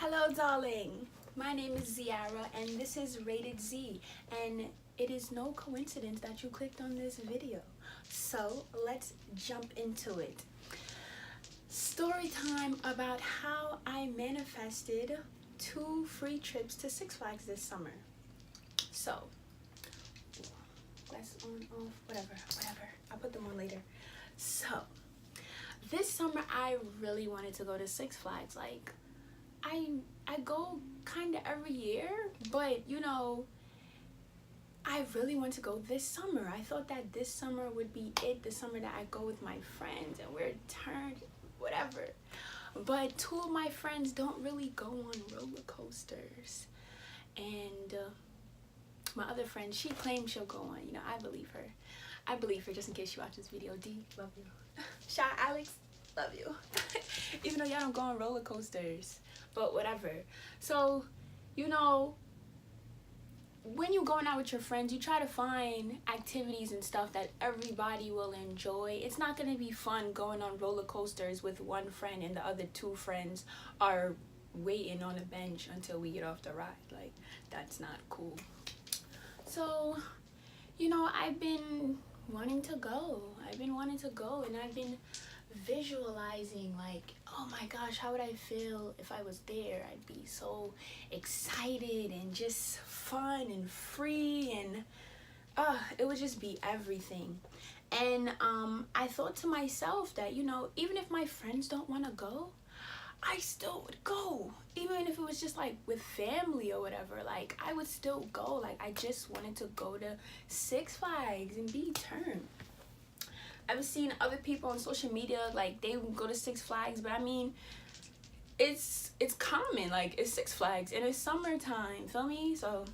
Hello, darling. My name is Ziara, and this is Rated Z. And it is no coincidence that you clicked on this video. So let's jump into it. Story time about how I manifested 2 free trips to Six Flags this summer. So, let's on, off, whatever. I'll put them on later. So, this summer I really wanted to go to Six Flags. Like, I go kind of every year, but you know, I really want to go this summer. I thought that this summer would be it, the summer that I go with my friends and we're turned, whatever. But 2 of my friends don't really go on roller coasters. And my other friend, she claims she'll go on. You know, I believe her just in case she watches this video. D, love you. Shy Alex, love you. Even though y'all don't go on roller coasters. But whatever. So, you know, when you're going out with your friends, you try to find activities and stuff that everybody will enjoy. It's not going to be fun going on roller coasters with one friend and the other 2 friends are waiting on a bench until we get off the ride. Like, that's not cool. So, you know, I've been wanting to go. And I've been visualizing, like, oh my gosh, how would I feel if I was there? I'd be so excited and just fun and free, and it would just be everything. And I thought to myself that, you know, even if my friends don't want to go, I still would go. Even if it was just like with family or whatever, like I would still go. Like, I just wanted to go to Six Flags and be turned. I've seen other people on social media, like, they go to Six Flags, but I mean, it's common, like, it's Six Flags, and it's summertime, feel me? So,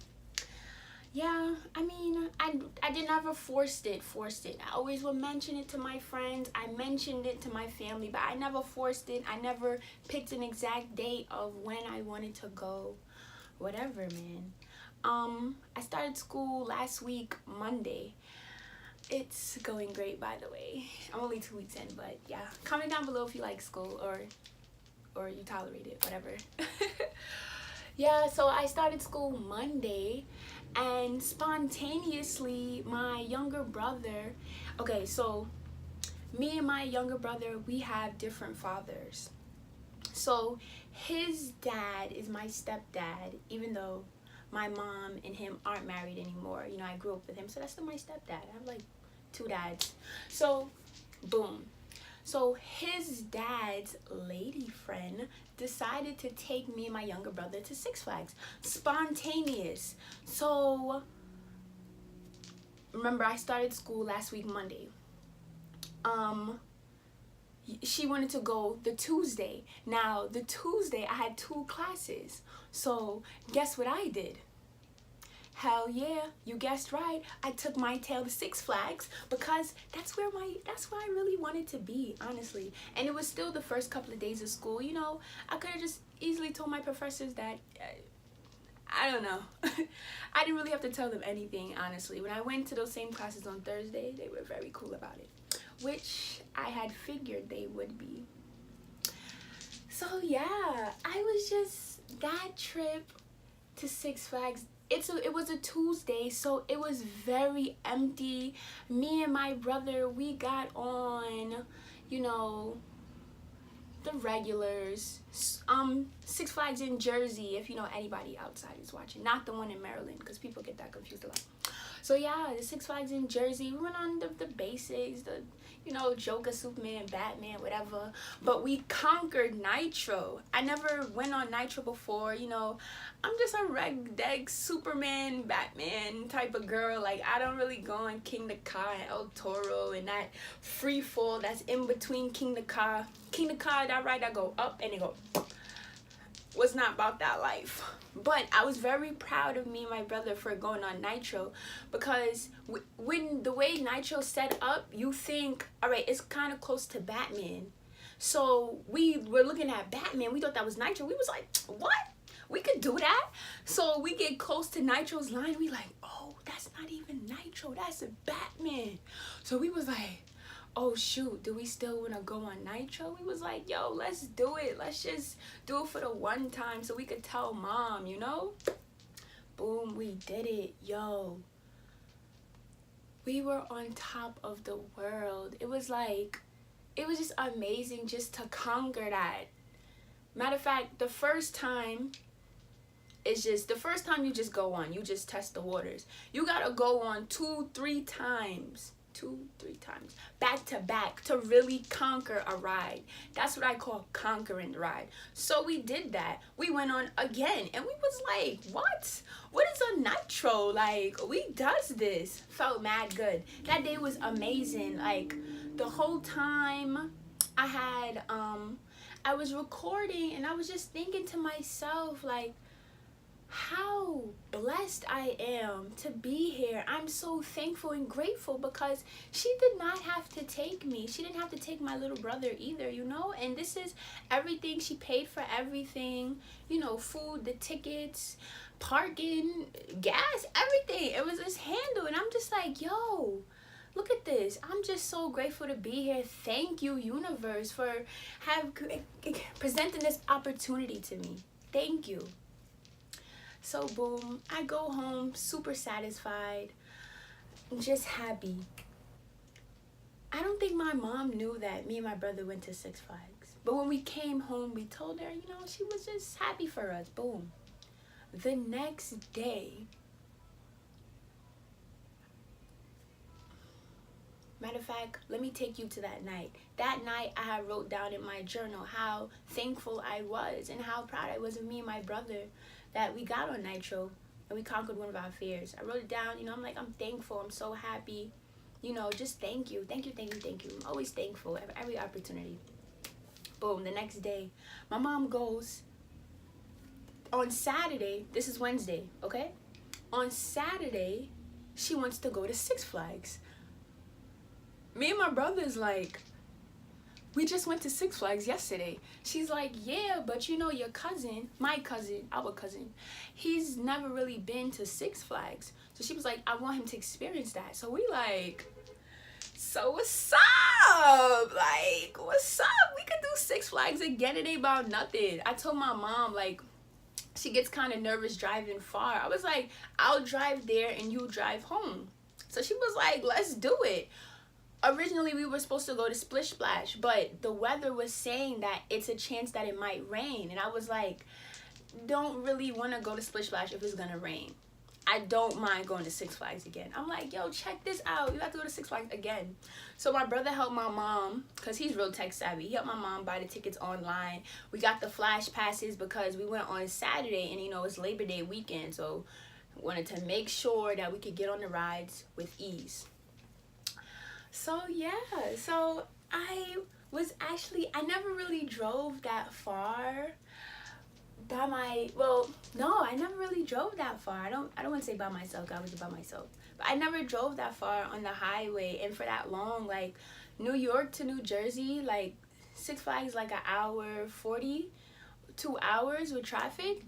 yeah, I mean, I did never forced it. I always would mention it to my friends, I mentioned it to my family, but I never forced it. I never picked an exact date of when I wanted to go, whatever, man. I started school last week, Monday. It's going great, by the way. I'm only 2 weeks in, but yeah. Comment down below if you like school or you tolerate it, whatever. Yeah, so I started school Monday, and spontaneously my younger brother, okay, so me and my younger brother, we have different fathers. So his dad is my stepdad, even though my mom and him aren't married anymore. You know, I grew up with him, so that's still my stepdad. I have like 2 dads. So, boom. So his dad's lady friend decided to take me and my younger brother to Six Flags. Spontaneous. So, remember, I started school last week, Monday. She wanted to go the Tuesday. Now, the Tuesday, I had 2 classes. So, guess what I did? Hell yeah, you guessed right. I took my tail to Six Flags because that's where I really wanted to be, honestly. And it was still the first couple of days of school. You know, I could have just easily told my professors that, I don't know. I didn't really have to tell them anything, honestly. When I went to those same classes on Thursday, they were very cool about it, which I had figured they would be. So yeah, I was just, that trip to Six Flags, it was a Tuesday, so it was very empty. Me and my brother, we got on, you know, the regulars. Six Flags in Jersey, if you know anybody outside is watching, not the one in Maryland, because people get that confused a lot. So yeah, the Six Flags in Jersey, we went on the basics, the, you know, Joker, Superman, Batman, whatever. But we conquered Nitro. I never went on Nitro before, you know. I'm just a reg-deg Superman, Batman type of girl. Like, I don't really go on King the Car and El Toro and that free fall that's in between King the Car. King the Car, that ride that go up and it go, was not about that life. But I was very proud of me and my brother for going on Nitro, because when the way Nitro set up, you think, all right, it's kind of close to Batman. So we were looking at Batman, we thought that was Nitro. We was like, what? We could do that? So we get close to Nitro's line, we like, oh, that's not even Nitro, that's a Batman. So we was like, oh shoot, do we still want to go on Nitro? We was like, yo, let's do it. Let's just do it for the one time so we could tell mom, you know? Boom, we did it. Yo, we were on top of the world. It was like, it was just amazing just to conquer that. Matter of fact, the first time you just go on, you just test the waters. You gotta go on 2-3 times back to back to really conquer a ride. That's what I call conquering the ride. So we did that. We went on again and we was like, what is a Nitro? Like, we does this. Felt mad good. That day was amazing. Like, the whole time I was recording and I was just thinking to myself, like, how blessed I am to be here. I'm so thankful and grateful because she did not have to take me. She didn't have to take my little brother either, you know? And this is everything. She paid for everything, you know, food, the tickets, parking, gas, everything. It was just handled. And I'm just like, yo, look at this. I'm just so grateful to be here. Thank you, universe, for presenting this opportunity to me. Thank you. So boom, I go home super satisfied, just happy. I don't think my mom knew that me and my brother went to Six Flags. But when we came home, we told her, you know, she was just happy for us. Boom. The next day, matter of fact, let me take you to that night. That night, I had wrote down in my journal how thankful I was and how proud I was of me and my brother that we got on Nitro and we conquered one of our fears. I wrote it down, you know, I'm like, I'm thankful, I'm so happy, you know, just thank you. I'm always thankful every opportunity. Boom, the next day, my mom goes, on Saturday, this is Wednesday, okay? On Saturday, she wants to go to Six Flags. Me and my brother's like, we just went to Six Flags yesterday. She's like, yeah, but you know, your cousin, our cousin, he's never really been to Six Flags. So she was like, I want him to experience that. So we like, so what's up? Like, what's up? We could do Six Flags again. It ain't about nothing. I told my mom, like, she gets kind of nervous driving far. I was like, I'll drive there and you drive home. So she was like, let's do it. Originally, we were supposed to go to Splish Splash, but the weather was saying that it's a chance that it might rain. And I was like, don't really want to go to Splish Splash if it's going to rain. I don't mind going to Six Flags again. I'm like, yo, check this out. You have to go to Six Flags again. So my brother helped my mom, because he's real tech savvy. He helped my mom buy the tickets online. We got the flash passes because we went on Saturday, and, you know, it's Labor Day weekend. So wanted to make sure that we could get on the rides with ease. So yeah, so I never really drove that far I never really drove that far. I don't want to say by myself, I was by myself. But I never drove that far on the highway and for that long, like New York to New Jersey, like Six Flags like an hour 40, 2 hours with traffic.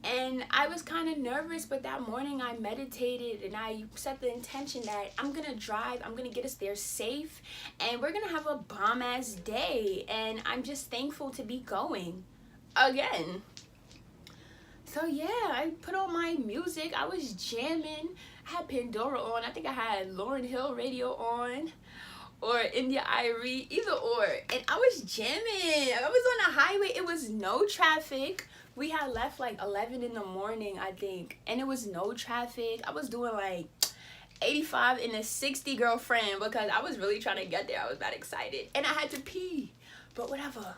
And I was kind of nervous, but that morning I meditated and I set the intention that I'm going to drive, I'm going to get us there safe, and we're going to have a bomb-ass day. And I'm just thankful to be going again. So yeah, I put on my music. I was jamming. I had Pandora on. I think I had Lauryn Hill radio on, or India Irie, either or. And I was jamming. I was on a highway. It was no traffic. We had left like 11 in the morning, I think, and it was no traffic. I was doing like 85 in a 60, girlfriend, because I was really trying to get there. I was that excited, and I had to pee, but whatever.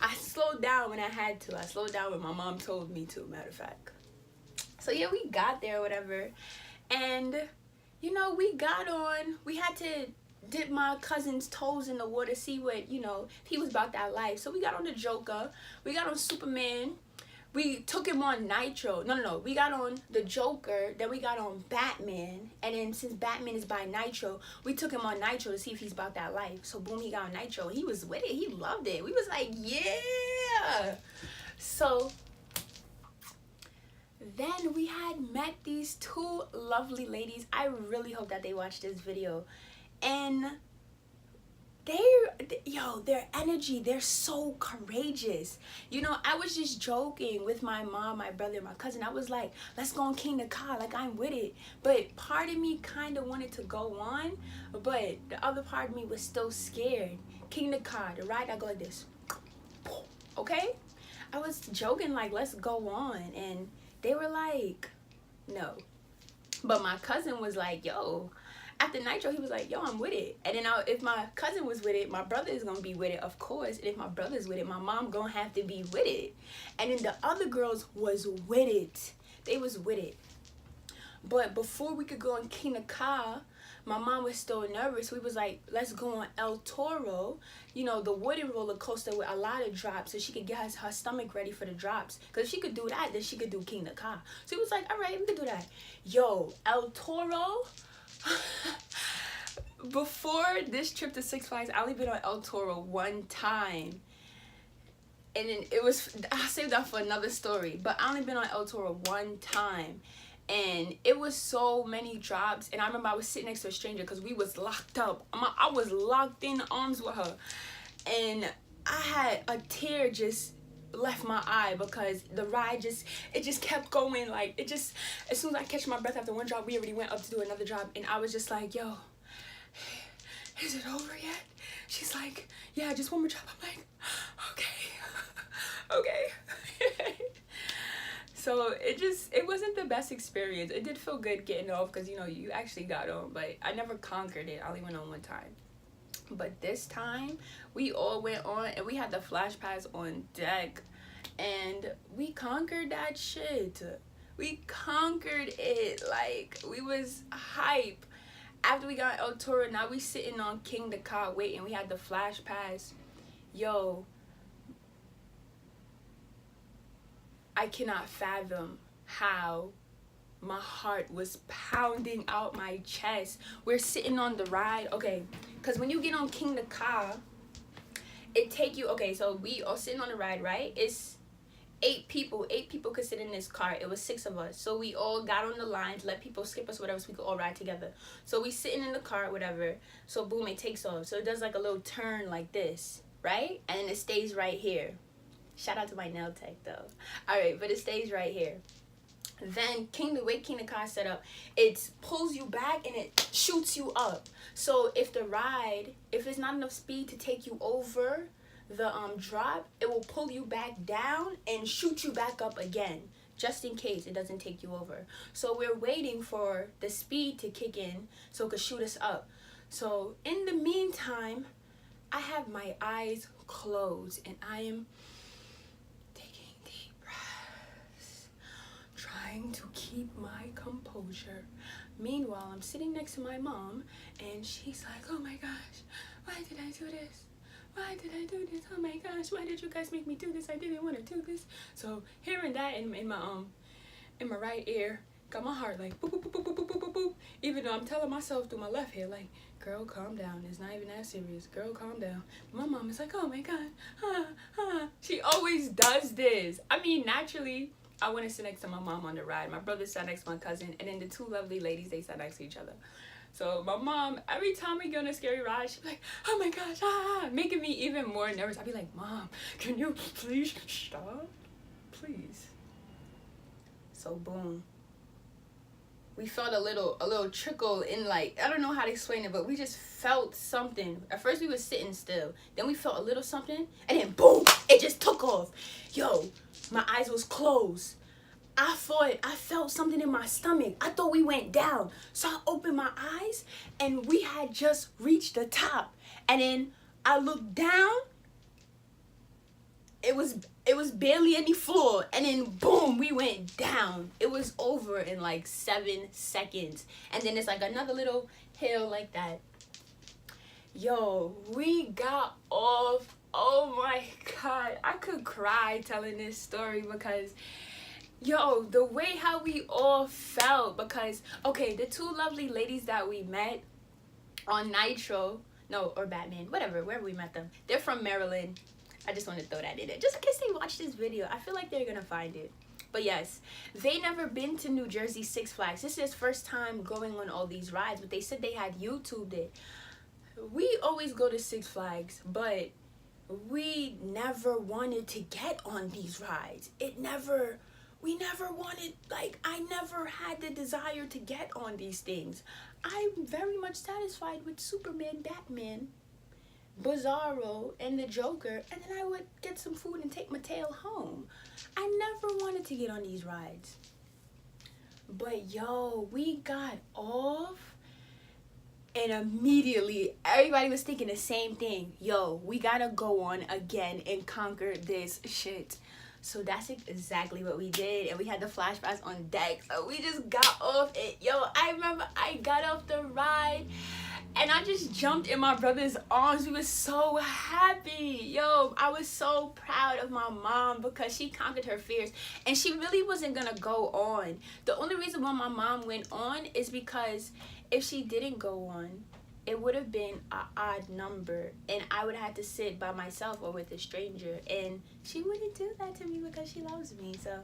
I slowed down when I had to. I slowed down when my mom told me to, matter of fact. So yeah, we got there, whatever, and you know, we got on. We had to dip my cousin's toes in the water, see what, you know, he was about that life. So we got on the Joker, we got on Superman. We took him on Nitro. No. We got on the Joker. Then we got on Batman. And then since Batman is by Nitro, we took him on Nitro to see if he's about that life. So boom, he got on Nitro. He was with it. He loved it. We was like, yeah. So then we had met these two lovely ladies. I really hope that they watch this video. And their energy, they're so courageous. You know, I was just joking with my mom, my brother, and my cousin. I was like, let's go on King Car, like I'm with it. But part of me kind of wanted to go on, but the other part of me was still scared. King Car, the ride, I go like this. Okay? I was joking like, let's go on. And they were like, no. But my cousin was like, yo, after Nitro, he was like, yo, I'm with it. And then if my cousin was with it, my brother is going to be with it, of course. And if my brother's with it, my mom going to have to be with it. And then the other girls was with it. They was with it. But before we could go on King Car, my mom was still nervous. We was like, let's go on El Toro, you know, the wooden roller coaster with a lot of drops, so she could get her stomach ready for the drops. Because if she could do that, then she could do King Car. So he was like, all right, we could do that. Yo, El Toro. Before this trip to Six Flags, I only been on El Toro one time. And then I'll save that for another story. But I only been on El Toro one time. And it was so many drops. And I remember I was sitting next to a stranger because we was locked up. I was locked in arms with her. And I had a tear just left my eye because the ride just kept going. Like, as soon as I catch my breath after one drop, we already went up to do another drop. And I was just like, yo, is it over yet? She's like, yeah, just one more drop. I'm like, okay. Okay. So it wasn't the best experience. It did feel good getting off because, you know, you actually got on, but I never conquered it. I only went on one time. But this time, we all went on and we had the flash pass on deck. And we conquered that shit. We conquered it. Like, we was hype. After we got El Toro, now we sitting on King Car waiting. We had the flash pass. Yo, I cannot fathom how my heart was pounding out my chest. We're sitting on the ride. Okay, because when you get on King Car, it take you, okay, so we are sitting on the ride, right? It's 8 people. 8 people could sit in this car. It was 6 of us. So we all got on the lines, let people skip us, whatever, so we could all ride together. So we sitting in the car, whatever. So boom, it takes off. So it does like a little turn like this, right? And then it stays right here. Shout out to my nail tech though. All right, but it stays right here. Then the way King Car set up, it pulls you back and it shoots you up. So if it's not enough speed to take you over the drop, it will pull you back down and shoot you back up again, just in case it doesn't take you over. So we're waiting for the speed to kick in so it could shoot us up. So in the meantime, I have my eyes closed and I am taking deep breaths, trying to keep my composure. Meanwhile, I'm sitting next to my mom and she's like, oh my gosh, why did I do this? Why did I do this? Oh my gosh, why did you guys make me do this? I didn't want to do this. So hearing that in my right ear, got my heart like boop, boop, boop, boop, boop, boop, boop, boop. Even though I'm telling myself through my left ear, like, girl, calm down. It's not even that serious. Girl, calm down. My mom is like, oh my God. She always does this. I mean, naturally, I went to sit next to my mom on the ride. My brother sat next to my cousin. And then the 2 lovely ladies, they sat next to each other. So my mom, every time we go on a scary ride, she'd be like, oh my gosh, making me even more nervous. I'd be like, Mom, can you please stop? Please. So boom. We felt a little trickle in, like, I don't know how to explain it, but we just felt something. At first we was sitting still. Then we felt a little something, and then boom, it just took off. Yo, my eyes was closed. I felt something in my stomach. I thought we went down. So I opened my eyes and we had just reached the top. And then I looked down. It was barely any floor. And then boom, we went down. It was over in like 7 seconds. And then it's like another little hill like that. Yo, we got off. Oh my God. I could cry telling this story because yo, the way how we all felt, because, okay, the 2 lovely ladies that we met on Nitro, or Batman, wherever we met them, they're from Maryland. I just want to throw that in there, just in case they watch this video. I feel like they're gonna find it. But yes, they never been to New Jersey Six Flags. This is his first time going on all these rides, but they said they had YouTubed it. we always go to Six Flags, but we never wanted to get on these rides. We never wanted, like, I never had the desire to get on these things. I'm very much satisfied with Superman, Batman, Bizarro, and the Joker, and then I would get some food and take my tail home. I never wanted to get on these rides. But yo, we got off, and immediately everybody was thinking the same thing. Yo, we gotta go on again and conquer this shit. So that's exactly what we did, and we had the flashbacks on deck. So we just got off it. Yo, I remember I got off the ride and I just jumped in my brother's arms. We were so happy. Yo, I was so proud of my mom because she conquered her fears, and she really wasn't gonna go on. The only reason why my mom went on is because if she didn't go on, it would have been an odd number, and I would have to sit by myself or with a stranger, and she wouldn't do that to me because she loves me. So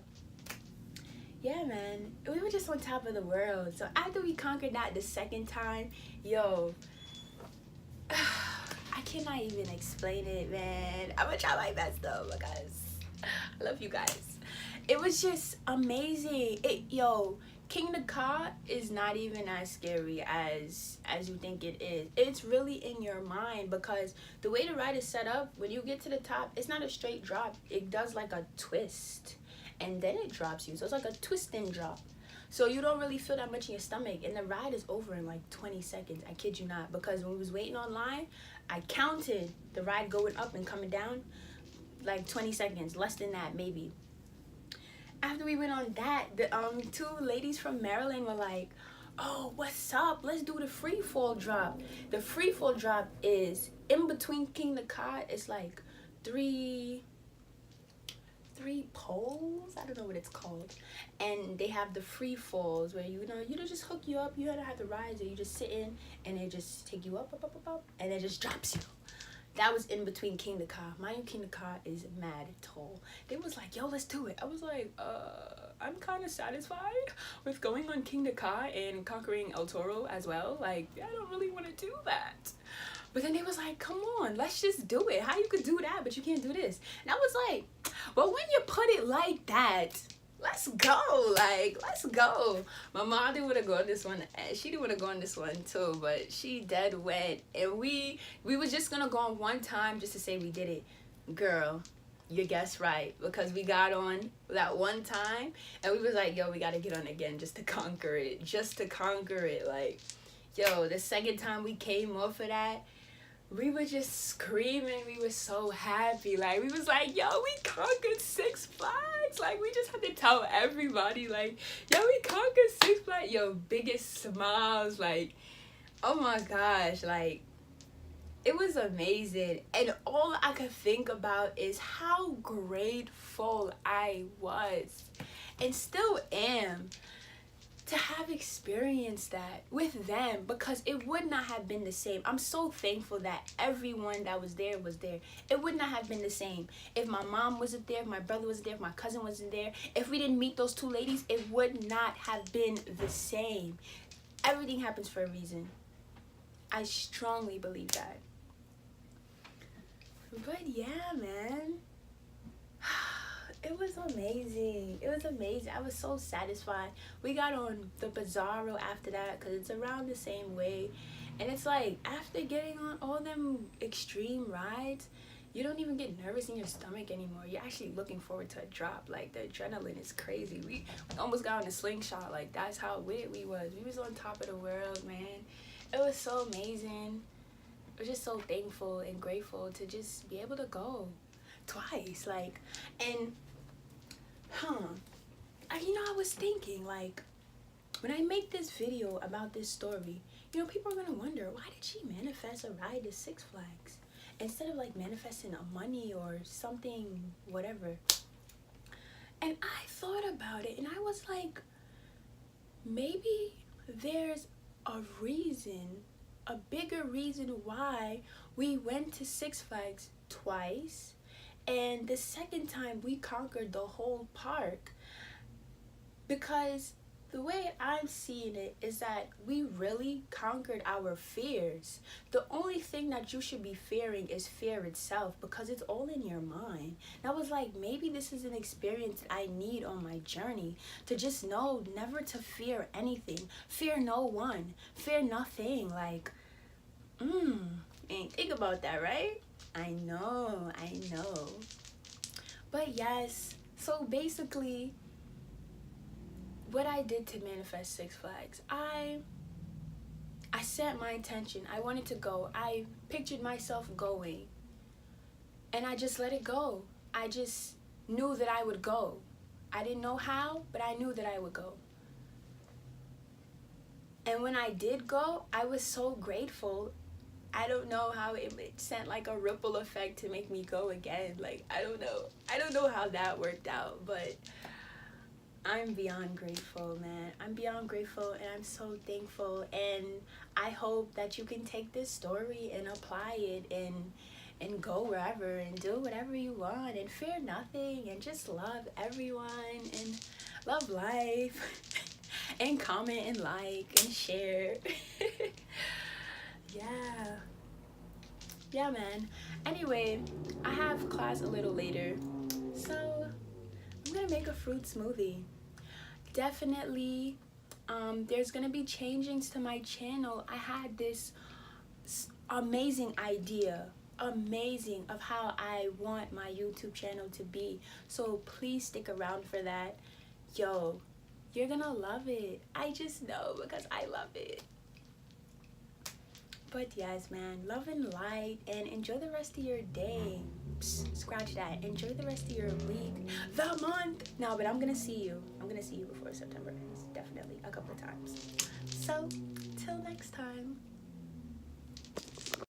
yeah, man, we were just on top of the world. So after we conquered that the second time, yo, I cannot even explain it, man. I'm gonna try my best though, because I love you guys. It was just amazing. Yo, King the Ka is not even as scary as you think it is. It's really in your mind, because the way the ride is set up, when you get to the top, it's not a straight drop. It does like a twist, and then it drops you. So it's like a twist and drop. So you don't really feel that much in your stomach, and the ride is over in like 20 seconds. I kid you not, because when we was waiting online, I counted the ride going up and coming down like 20 seconds, less than that maybe. After we went on that, the two ladies from Maryland were like, oh, what's up? Let's do the free fall drop. The free fall drop is in between King the Ka. It's like three poles. I don't know what it's called. And they have the free falls where you just hook you up. You don't have to rise, or you just sit in and they just take you up, and it just drops you. That was in between King the Ka. My King the Ka is mad tall. They was like, yo, let's do it. I was like, I'm kind of satisfied with going on King the Ka and conquering El Toro as well. Like, I don't really want to do that. But then they was like, come on, let's just do it. How you could do that, but you can't do this? And I was like, well, when you put it like that, let's go. Like, let's go. My mom didn't want to go on this one. She didn't want to go on this one too, but she dead went. And we was just going to go on one time just to say we did it. Girl, you guessed right. Because we got on that one time, and we was like, yo, we got to get on again just to conquer it. Just to conquer it. Like, yo, the second time we came off of that, we were just screaming. We were so happy. Like, we was like, yo, we conquered Six Flags. Like, we just had to tell everybody, like, yo, we conquered Six Flags. Yo, biggest smiles. Like, oh my gosh. Like, it was amazing. And all I could think about is how grateful I was and still am to have experienced that with them, because it would not have been the same. I'm so thankful that everyone that was there was there. It would not have been the same if my mom wasn't there, if my brother wasn't there, if my cousin wasn't there. If we didn't meet those two ladies, it would not have been the same. Everything happens for a reason. I strongly believe that. But yeah, man. It was amazing. It was amazing. I was so satisfied. We got on the Bizarro after that because it's around the same way. And it's like, after getting on all them extreme rides, you don't even get nervous in your stomach anymore. You're actually looking forward to a drop. Like, the adrenaline is crazy. We almost got on a slingshot. Like, that's how weird we was. We was on top of the world, man. It was so amazing. I was just so thankful and grateful to just be able to go twice. Like, and I was thinking, like, when I make this video about this story, people are gonna wonder, why did she manifest a ride to Six Flags instead of like manifesting a money or something, whatever? And I thought about it, and I was like, maybe there's a reason, a bigger reason why we went to Six Flags twice, and the second time we conquered the whole park. Because The way I'm seeing it is that we really conquered our fears. The only thing that you should be fearing is fear itself, because it's all in your mind. And I was like, maybe this is an experience that I need on my journey, to just know never to fear anything. Fear no one. Fear nothing. Like, ain't think about that, right? I know. But yes, so basically, what I did to manifest Six Flags, I set my intention. I wanted to go. I pictured myself going, and I just let it go. I just knew that I would go. I didn't know how, but I knew that I would go. And when I did go, I was so grateful. I don't know how it sent like a ripple effect to make me go again. Like, I don't know how that worked out, but I'm beyond grateful, man. I'm beyond grateful, and I'm so thankful. And I hope that you can take this story and apply it and go wherever and do whatever you want and fear nothing and just love everyone and love life and comment and like and share. Yeah, man. Anyway, I have class a little later, so I'm gonna make a fruit smoothie. Definitely, there's gonna be changings to my channel. I had this amazing idea, of how I want my YouTube channel to be. So please stick around for that. Yo, you're gonna love it. I just know, because I love it. But yes, man, love and light, and enjoy the rest of your day. Psst, scratch that. Enjoy the rest of your week, the month. No, but I'm gonna see you. I'm gonna see you before September ends. Definitely a couple of times. So, till next time.